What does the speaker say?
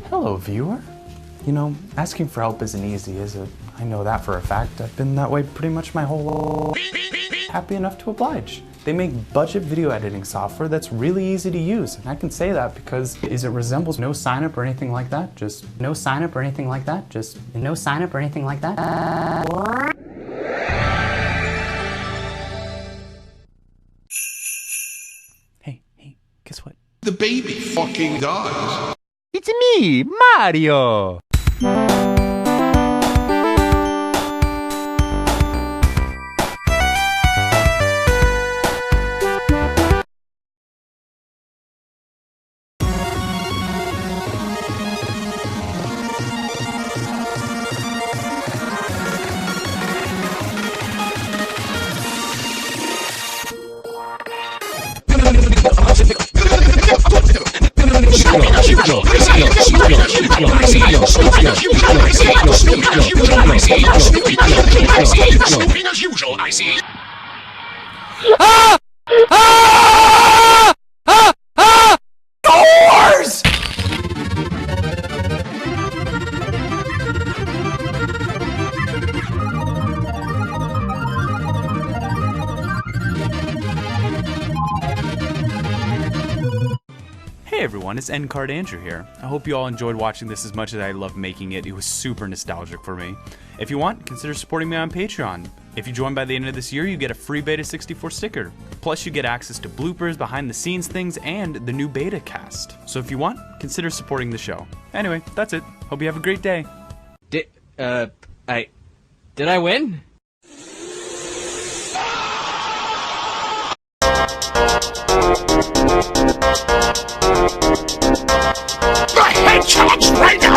Hello, viewer. You know, asking for help isn't easy, is it? I know that for a fact. I've been that way pretty much my whole life. Happy enough to oblige. They make budget video editing software that's really easy to use, and I can say that because it resembles no sign up or anything like that. Just no sign up or anything like that. Just no sign up or anything like that. Hey, guess what? The baby fucking dies. It's me, Mario! Doors! Hey everyone, it's Endcard Andrew here. I hope you all enjoyed watching this as much as I loved making it. It was super nostalgic for me. If you want, consider supporting me on Patreon. If you join by the end of this year, you get a free Beta64 sticker. Plus you get access to bloopers, behind the scenes things, and the new beta cast. So if you want, consider supporting the show. Anyway, that's it. Hope you have a great day. Did I win? The head challenge right now!